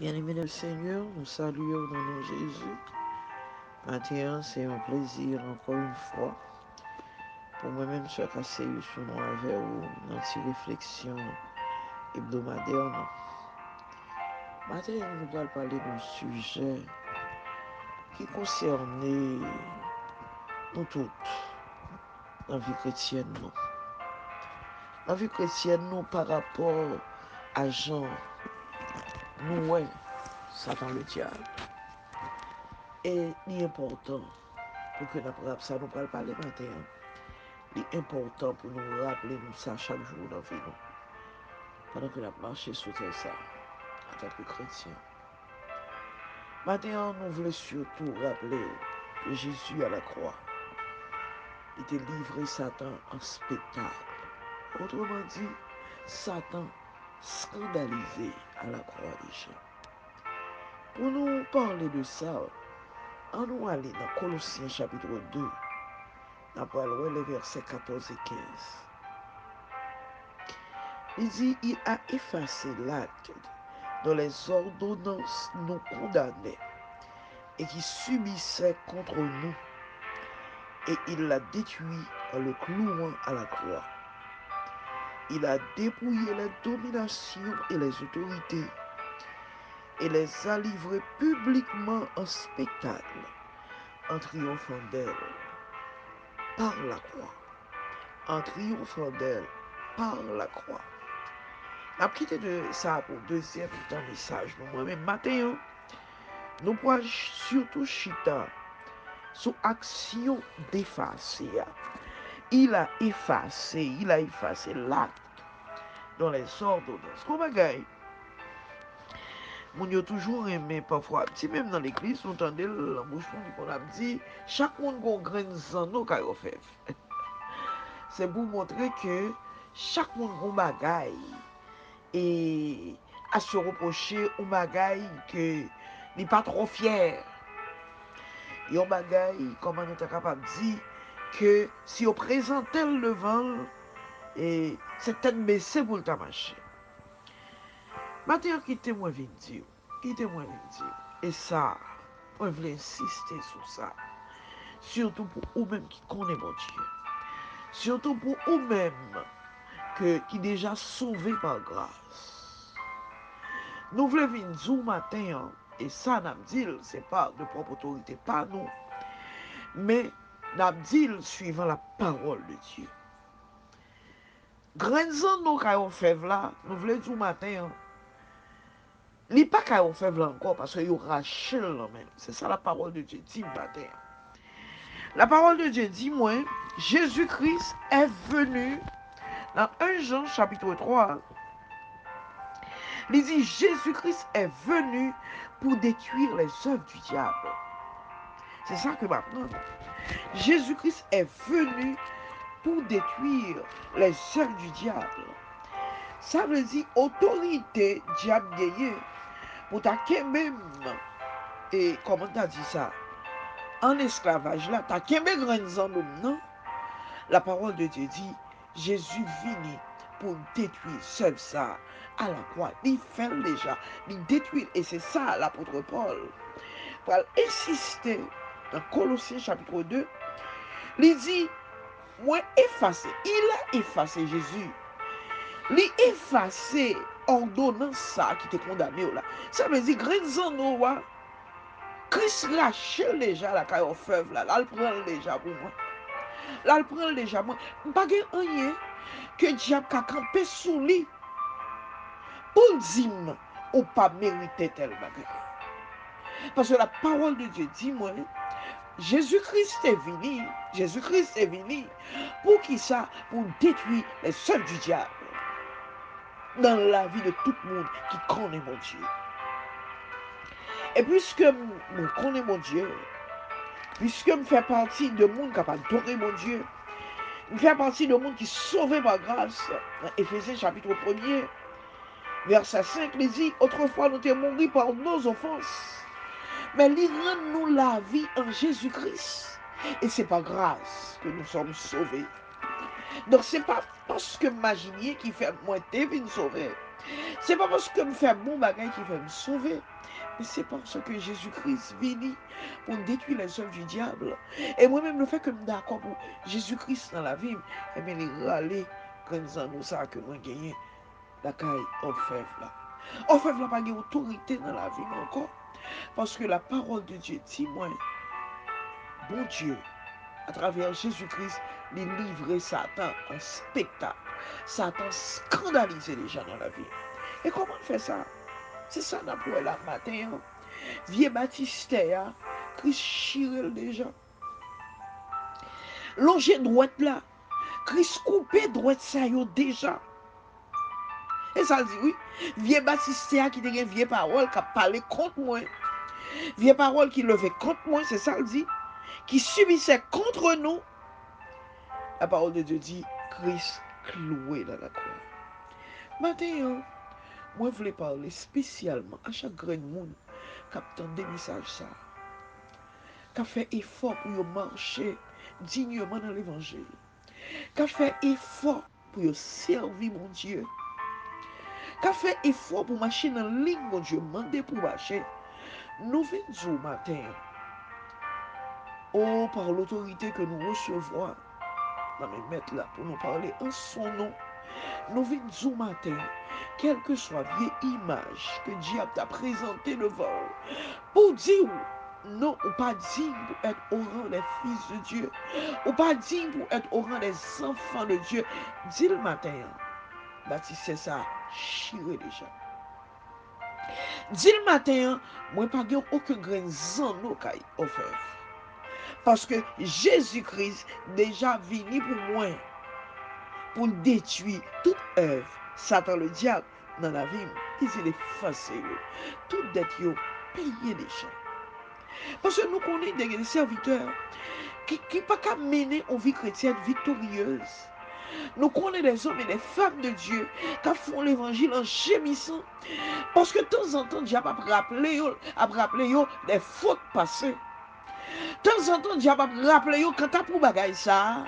Bien-aimés le Seigneur, nous saluons dans nom de Jésus. Matin, c'est un plaisir encore une fois pour moi-même se casser sur nous avec vous dans ces réflexions hebdomadaires. Matin, nous allons parler d'un sujet qui concerne nous toutes dans la vie chrétienne. La vie chrétienne, nous, par rapport à Jean, nous, ouais, Satan le diable. Et il est important pour que ça nous parle parler matin. Il est important pour nous rappeler nous ça chaque jour dans la vie. Pendant que nous marchons sur ça, en tant que chrétien. Maintenant, nous voulons surtout rappeler que Jésus à la croix était livré Satan en spectacle. Autrement dit, Satan scandalisé à la croix déjà. Pour nous parler de ça, on nous aller dans Colossiens chapitre 2, nous allons les versets 14 et 15. Il dit, il a effacé l'acte dont les ordonnances nous condamnaient et qui subissait contre nous, et il l'a détruit en le clouant à la croix. Il a dépouillé les dominations et les autorités et les a livrées publiquement en spectacle, en triomphant d'elle par la croix. En triomphant d'elle par la croix. La quitté de ça pour deuxième temps message. Moi-même, matin, nous pouvons surtout chita sous action d'effacer. Il a effacé l'acte dans les ordonnances. Comment bagaille? Mon yo toujours aimé parfois, si même dans l'église, nous entendons l'embouchement du qu'on a dit, chaque monde a un grain zano qu'a fait. C'est pour montrer que chaque monde a un bagaille et à se reprocher un bagaille que n'est pas trop fier. Et un bagaille, comment nous sommes capables de dire que si on présentait le devant, et c'est peut-être baissé pour le marché. Maintenant, quittez-moi vite dire. Et ça, on veut insister sur ça. Surtout pour vous-même qui connaissez mon Dieu. Surtout pour vous-même qui déjà sauvé par grâce. Nous voulons venir dire matin, et ça, nous dit, c'est pas de propre autorité, pas nous, mais nous dit suivant la parole de Dieu. Grands nous avons fait là, nous voulons dire matin, il n'y a pas qu'à faire là encore parce qu'il y aura chez même. C'est ça la parole de Dieu dit matin. La parole de Dieu dit, moi, Jésus-Christ est venu dans 1 Jean chapitre 3. Il dit, Jésus-Christ est venu pour détruire les œuvres du diable. C'est ça que maintenant. Jésus-Christ est venu pour détruire les œuvres du diable. Ça veut dire autorité diable gagné pour ta même. Et comment tu as dit ça? En esclavage là, tu as qu'un grand homme, non? La parole de Dieu dit, Jésus vini pour détruire seul ça à la croix. Il fait déjà, il détruit. Et c'est ça l'apôtre Paul. Pour insister dans Colossiens chapitre 2, il dit, moi effacé. Il a effacé Jésus. Il a effacé ordonnance ça qui était condamné là. Ça veut dire, grand homme, Christ lâche déjà la caille au feu là. Là, il prend déjà pour moi. Là, il prend déjà moi. Pas rien que diable a campé sous lui pour dire ou pas mériter tel bagage. Parce que la parole de Dieu dit moi, Jésus-Christ est venu pour qui ça? Pour détruire les œuvres du diable dans la vie de tout le monde qui connaît mon Dieu. Et puisque je connais mon Dieu, puisque je fais partie de monde capable d'adorer mon Dieu, je fais partie de monde qui sauvé par grâce, dans Éphésiens chapitre 1er, verset 5, il dit, autrefois nous étions morts par nos offenses, mais il rend nous la vie en Jésus-Christ. Et c'est par grâce que nous sommes sauvés. Donc c'est pas parce que Maginier qui fait moi devine sauver. C'est pas parce que me fait bon bagage qui fait me sauver. Mais c'est parce que Jésus-Christ vini pour détruire les œuvres du diable. Et moi-même, le fait que je suis d'accord pour Jésus-Christ dans la vie, et bien, il râler quand nous ça que nous gagnons la caille orfèvre là. Orfèvre là, pas d'autorité dans la vie encore. Parce que la parole de Dieu dit, moi, bon Dieu, à travers Jésus-Christ, il livrait Satan en spectacle. Satan scandalisait les gens dans la vie. Et comment on fait ça? C'est ça qu'on a pour la matin. Vieux Baptiste, Christ chirel déjà. Longer droite là. Christ coupé droite ça yo déjà. Et ça dit oui. Vieux Baptiste qui te gen vieux parole qui a parlé contre moi. Vieux parole qui levait contre moi, c'est ça le dit. Qui subissait contre nous. La parole de Dieu dit Christ cloué dans la croix. Maintenant, moi je voulais parler spécialement à chaque grand monde qui a entendu des messages ça. Qui a fait effort pour marcher dignement dans l'évangile. Qui a fait effort pour servir mon Dieu. Qui a fait effort pour marcher dans la ligne, mon Dieu, mandé pour marcher. Nous venons au matin, oh, par l'autorité que nous recevons, dans mes maîtres là, pour nous parler en son nom, nous venons au matin, quelle que soit la vieille image que Dieu t'a présentée devant vous, pour dire non, ou pas digne pour être au rang des fils de Dieu, ou pas digne pour être au rang des enfants de Dieu. Dis le matin, Baptiste, c'est ça, chiré déjà. Dis le matin, moi pas aucun grain de qui a offert. Parce que Jésus-Christ déjà venu pour moi, pour détruire toute œuvre, Satan le diable, dans la vie, il est facile. Tout dette payé déjà. Parce que nous connaissons des serviteurs qui ne peuvent pas mener une vie chrétienne victorieuse. Nous connaissons des hommes et des femmes de Dieu qui font l'évangile en gémissant. Parce que de temps en temps, Dieu a rappelé des fautes passées. De temps en temps, Dieu a rappelé quand tu as pour bagaille ça.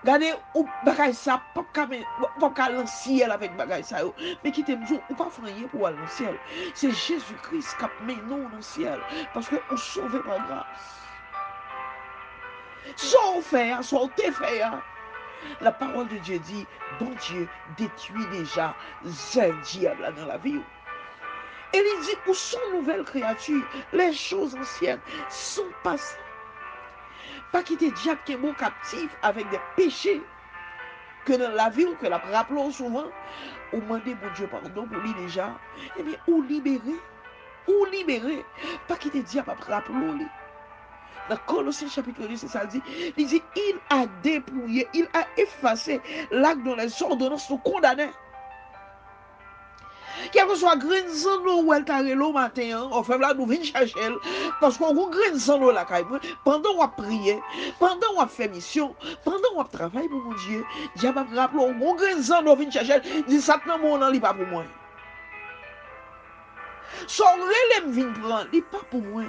Regardez, ou bagaille ça, pas dans le ciel avec bagaille ça. Mais qui t'aime ou pas franyer pour aller dans le ciel. C'est Jésus-Christ qui a mené nous dans le ciel. Parce que on sauvé par grâce. Soit on fait, soit on te fait. La parole de Dieu dit, bon Dieu détruit déjà un diable dans la vie. Et il dit, où sont nouvelles créatures? Les choses anciennes sont passées. Pas quitter diable qui est bon captif avec des péchés que dans la vie, que la rappelons souvent, ou demander bon Dieu pardon pour lui déjà, eh bien, ou libérer, pas quitter diable après rappelons lui. Dans Colossiens chapitre 2, c'est ça dit, il a dépouillé, il a effacé l'acte dont les ordonnances sont condamnées. Quel que soit grain de ou elle t'a le matin, on fait là, nous venons chercher, parce qu'on a grain de la caille. Pendant qu'on a prié, pendant qu'on a fait mission, pendant qu'on a travaillé pour mon Dieu, Dieu va me rappeler, on a grain de venir chercher, dit ça, non, mon nom, il pas pour moi. Son relève vient prendre, il pas pour moi.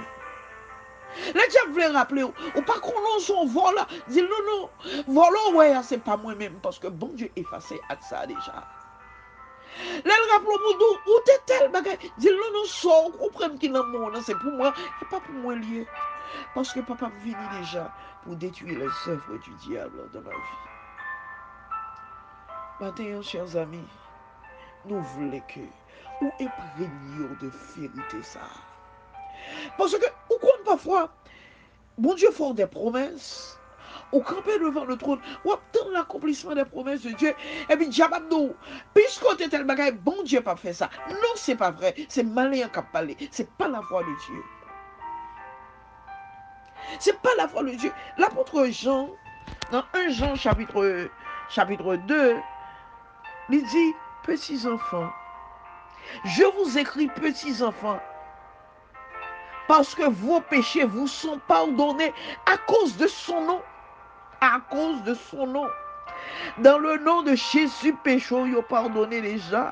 Le diable voulait rappeler, ou pas qu'on son vol, dit non, volant, ouais, c'est pas moi-même, parce que bon Dieu effacé à ça déjà. Là, le rappelons pour nous, où t'es tel bagage. Dis non, sort, comprendre qu'il est mon c'est pour moi, et pas pour moi lié. Parce que papa venu déjà pour détruire les œuvres du diable dans ma vie. Maintenant, chers amis, nous voulons que nous imprégnions de vérité ça. Parce que, ou compte parfois, bon Dieu fait des promesses. Ou camper devant le trône, ou obtenir l'accomplissement des promesses de Dieu, et puis diable nous, puisqu'on est tel bagage, bon Dieu pas fait ça. Non, c'est pas vrai, c'est malin qui a parlé, c'est pas la voix de Dieu. C'est pas la voix de Dieu. L'apôtre Jean, dans 1 Jean chapitre 2, il dit, petits enfants, je vous écris petits enfants, parce que vos péchés vous sont pardonnés à cause de son nom. À cause de son nom. Dans le nom de Jésus, péchons, ils ont pardonné déjà.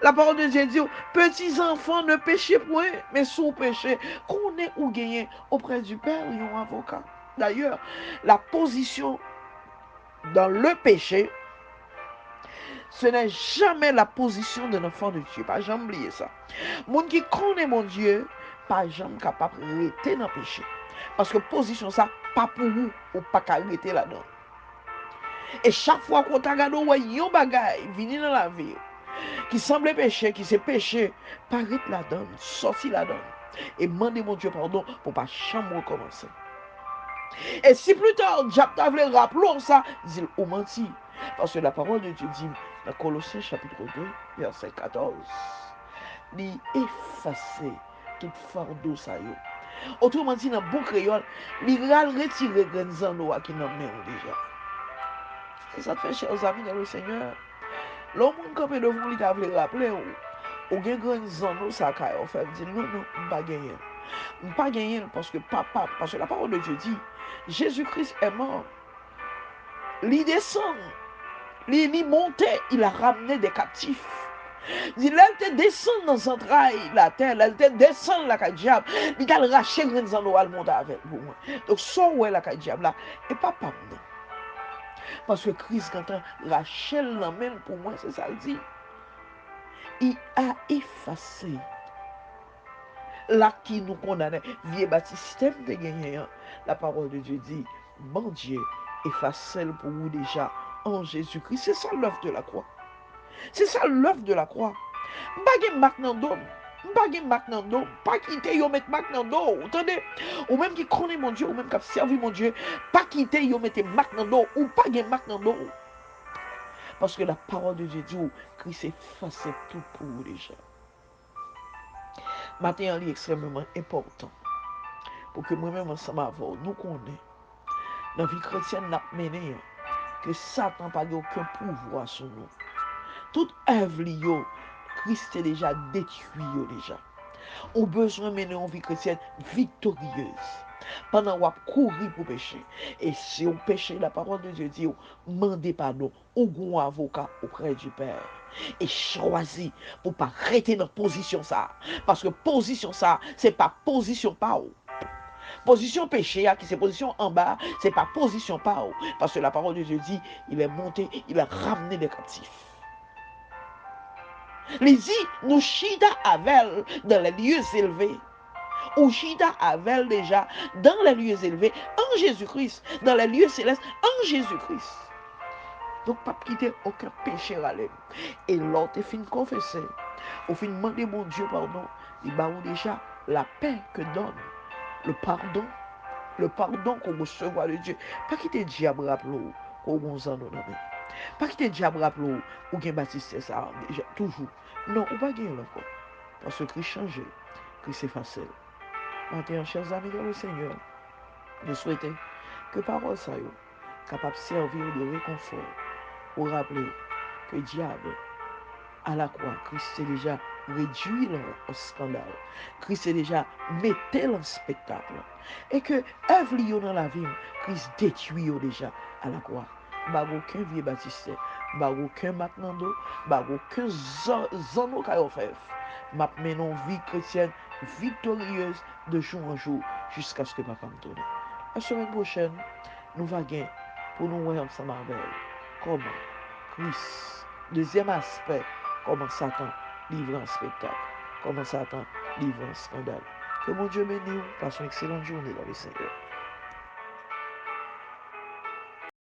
La parole de Dieu dit, petits enfants, ne péchez point, mais sous péché, qu'on est ou gagné auprès du Père, ils ont un avocat. D'ailleurs, la position dans le péché, Ce n'est jamais la position d'un enfant de Dieu. Pas jamais oublier ça. Moun qui connaît mon Dieu, pas jamais capable de rester dans le péché. Parce que position ça, pas pour vous, ou pas qu'à rester là-dedans. Et chaque fois qu'on t'a regardé, ouais, yon bagay, vini dans la vie, qui semble péché, qui c'est péché, paraît là-dedans, sorti là-dedans. Et demandez mon Dieu pardon pour pas jamais recommencer. Et si plus tard, Diable t'a voulu rappeler ça, dit ou menti. Parce que la parole de Dieu dit dans Colossiens chapitre 2, verset 14, il effacer tout fardeau ça yo. Autrement dit, dans bon créole, il a retiré les anneaux qui n'en met déjà. C'est ça fait, chers amis dans le Seigneur. L'homme qui est devant lui, t'a voulu rappeler ou gen grands anneaux ça kay on fait dit non non, pas gagner. Pas gagner parce que papa, parce que la parole de Dieu dit Jésus-Christ est mort. Il descend, il montait, il a ramené des captifs. Il a été descendre dans l'entraille, la terre, il a été descendre la diable, il a raché les anneaux à monter avec vous. Donc, ça, ouais, la diable là, et papa, non. Parce que Christ, quand il Rachel l'emmène pour moi, c'est ça le dit. Il a effacé l'acte qui nous condamnait. Vieux bâti système de gagner. La parole de Dieu dit, mon Dieu, efface pour vous déjà en Jésus-Christ. C'est ça l'œuvre de la croix. C'est ça l'œuvre de la croix. Pas maintenant d'homme. Pas maintenant d'homme. Pas quitter yo mettre maintenant d'homme. Attendez. Ou même qui connaît mon Dieu, ou même qui a servi mon Dieu, pas quitter yo mettre maintenant d'homme. Ou pas maintenant d'homme. Parce que la parole de Dieu dit, Christ efface tout pour vous déjà. Matin, est extrêmement important. Pour que moi-même, ensemble avec vous, nous connaissons. Dans la vie chrétienne, nous avons mené que Satan n'a pas aucun pouvoir sur nous. Toute œuvre, Christ est déjà détruit déjà. On a besoin de mener une vie chrétienne victorieuse. Pendant qu'on courir pour pécher. Et si on péche, la parole de Dieu dit, demandez pardon au grand avocat auprès du Père. Et choisis pour ne pas rester dans la position ça. Parce que position ça, ce n'est pas position pas haut. Position péché, qui c'est position en bas, ce n'est pas position pas haut. Parce que la parole de Dieu dit, il est monté, il a ramené des captifs. Il dit, nous chita avec dans les lieux élevés. Ou chita avec déjà dans les lieux élevés en Jésus-Christ, dans les lieux célestes en Jésus-Christ. Donc, pas quitter aucun péché à l'aime. Et l'autre fin confesser, au fin demander mon Dieu pardon, il va déjà la paix que donne le pardon qu'on reçoit de Dieu. Pas quitter diable rappelou qu'on gonzan dans la main. Pas quitter diable rappelou ou gen baptiste ça toujours. Non, ou pas gagner encore. Parce que Christ change, Christ est facile. Maintenant, chers amis dans le Seigneur, je souhaitais que parole ça yo capable de servir de réconfort pour rappeler que diable à la croix, Christ est déjà réduit au scandale. Christ est déjà metté en spectacle. Et que œuvre dans la vie, Christ détruit déjà à la croix. Pas aucun vieux baptiste, pas aucun maintenant d'eau, pas aucun zono qui a offert. M'a mené une vie chrétienne victorieuse de jour en jour jusqu'à ce que papa me tourne. La semaine prochaine, nous allons pour nous voir ensemble avec comment Christ, deuxième aspect, comment Satan livre un spectacle, comment Satan livre un scandale. Que mon Dieu bénisse, passe une excellente journée dans le Seigneur.